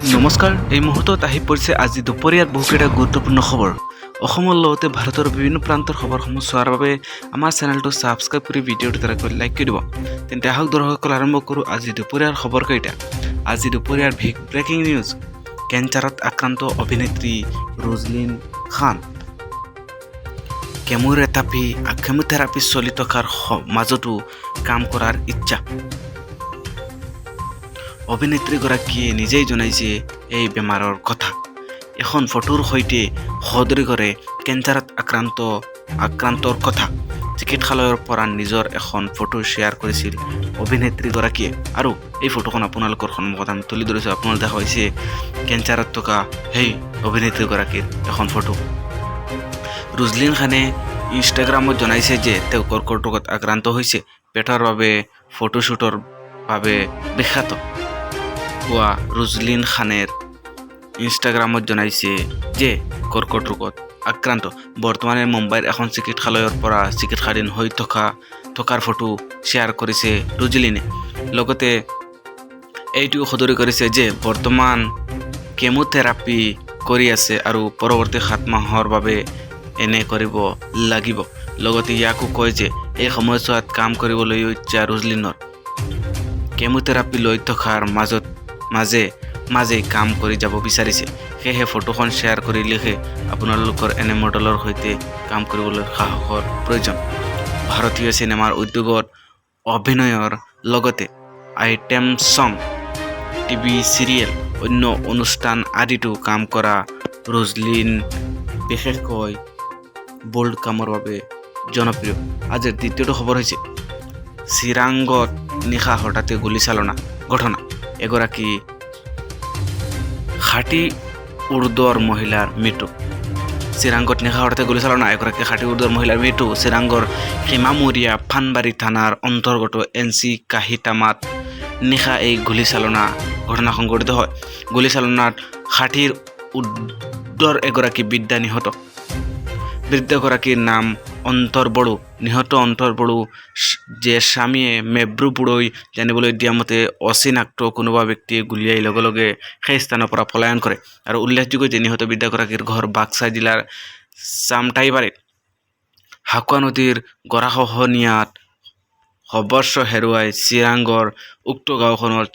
নমস্কাৰ, এই মুহূৰ্তত আহি পৰিছে আজি দুপৰীয়াৰ বহুকেইটা গুৰুত্বপূৰ্ণ খবৰ। অসমৰ লগতে ভাৰতৰ বিভিন্ন প্ৰান্তৰ খবৰসমূহ চোৱাৰ বাবে আমাৰ চেনেলটো ছাবস্ক্ৰাইব কৰি ভিডিঅ'টো ধৰাকৈ লাইক কৰি দিব। তেন্তে আহক দৰ্শকসকল আৰম্ভ কৰোঁ আজি দুপৰীয়াৰ খবৰকেইটা। আজি দুপৰীয়াৰ ব্ৰেকিং নিউজ। কেঞ্চাৰত আক্ৰান্ত অভিনেত্ৰী ৰোজলিন খান। কেমোথেৰাপি চলি থকাৰ মাজতো কাম কৰাৰ ইচ্ছা। অভিনেত্ৰীগৰাকীয়ে নিজেই জনাইছে এই বেমাৰৰ কথা। এখন ফটোৰ সৈতে সদৰি কৰে কেঞ্চাৰত আক্ৰান্তৰ কথা। চিকিৎসালয়ৰ পৰা নিজৰ এখন ফটো শ্বেয়াৰ কৰিছিল অভিনেত্ৰীগৰাকীয়ে। আৰু এই ফটোখন আপোনালোকৰ সন্মুখত আমি তুলি ধৰিছোঁ। আপোনালোকে দেখা হৈছে কেঞ্চাৰত থকা সেই অভিনেত্ৰীগৰাকীৰ এখন ফটো। ৰোজলিন খানে ইনষ্টাগ্ৰামত জনাইছে যে তেওঁ কৰ্কট ৰোগত আক্ৰান্ত হৈছে। পেটৰ বাবে ফটোশ্বুটৰ বাবে বিখ্যাত হোৱা ৰোজলিন খানেৰ ইনষ্টাগ্ৰামত জনাইছে যে কৰ্কট ৰোগত আক্ৰান্ত। বৰ্তমানে মুম্বাইৰ এখন চিকিৎসালয়ৰ পৰা চিকিৎসাধীন হৈ থকাৰ ফটো শ্বেয়াৰ কৰিছে ৰোজলিনে। লগতে এইটোও সদৰি কৰিছে যে বৰ্তমান কেমোথেৰাপি কৰি আছে আৰু পৰৱৰ্তী 7 মাহৰ বাবে এনে কৰিব লাগিব। লগতে ইয়াকো কয় যে এই সময়ছোৱাত কাম কৰিবলৈ ইচ্ছা ৰোজলিনৰ। কেমোথেৰাপি লৈ থকাৰ মাজে কাম কৰি যাব বিচাৰিছে। সেয়েহে ফটোখন শ্বেয়াৰ কৰি লিখে, আপোনালোকৰ এনে মডেলৰ সৈতে কাম কৰিবলৈ সাহসৰ প্ৰয়োজন। ভাৰতীয় চিনেমাৰ উদ্যোগত অভিনয়ৰ লগতে আইটেম ছং, টিভি চিৰিয়েল, অন্য অনুষ্ঠান আদিতো কাম কৰা ৰোজলিন বিশেষকৈ বোল্ড কামৰ বাবে জনপ্ৰিয়। আজিৰ দ্বিতীয়টো খবৰ হৈছে চিৰাঙত নিশা হঠাতে গুলীচালনা ঘটনা। এগৰাকী 60 ঊৰ্ধ্বৰ মহিলাৰ মৃত্যু। চিৰাঙত নিশা হঠাতে গুলীচালনা, এগৰাকী 60 ঊৰ্ধ্বৰ মহিলাৰ মৃত্যু। চিৰাঙৰ সীমামূৰীয়া ফানবাৰী থানাৰ অন্তৰ্গত এনচি কাহিতামাত নিশা এই গুলীচালনা ঘটনা সংঘটিত হয়। গুলীচালনাত 60 ঊৰ্ধ্বৰ এগৰাকী বৃদ্ধা নিহত। বৃদ্ধগৰাকীৰ নাম অন্তৰ বড়ো। নিহত অন্তৰ বড়ো যে স্বামীয়ে মেব্ৰুপুৰৈ জানিবলৈ দিয়া মতে অচিনাক্ত কোনোবা ব্যক্তিয়ে গুলীয়াই লগে লগে সেই স্থানৰ পৰা পলায়ন কৰে। আৰু উল্লেখযোগ্য যে নিহত বৃদ্ধাগৰাকীৰ ঘৰ বাক্সা জিলাৰ চামটাইবাৰীত। হাকুৱা নদীৰ গৰাখহনীয়াত সৰ্বস্ব হেৰুৱাই চিৰাঙৰ উক্ত গাঁওখনত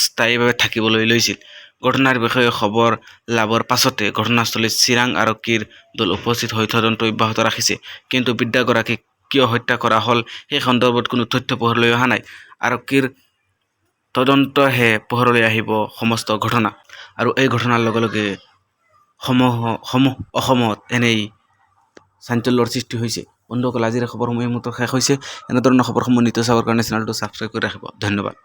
স্থায়ীভাৱে থাকিবলৈ লৈছিল। ঘটনাৰ বিষয়ে খবৰ লাভৰ পাছতে ঘটনাস্থলীত চিৰাং আৰক্ষীৰ দল উপস্থিত হৈ তদন্ত অব্যাহত ৰাখিছে। কিন্তু বৃদ্ধাগৰাকীক কিয় হত্যা কৰা হ'ল সেই সন্দৰ্ভত কোনো তথ্য পোহৰলৈ অহা নাই। আৰক্ষীৰ তদন্তহে পোহৰলৈ আহিব সমস্ত ঘটনা। আৰু এই ঘটনাৰ লগে লগে অসমত এনেই চাঞ্চল্যৰ সৃষ্টি হৈছে। বন্ধুসকল, আজিৰ খবৰসমূহ এই মুহূৰ্তত শেষ হৈছে। এনেধৰণৰ খবৰসমূহ নিতৌ চাবৰ কাৰণে চেনেলটো ছাবস্ক্ৰাইব কৰি ৰাখিব। ধন্যবাদ।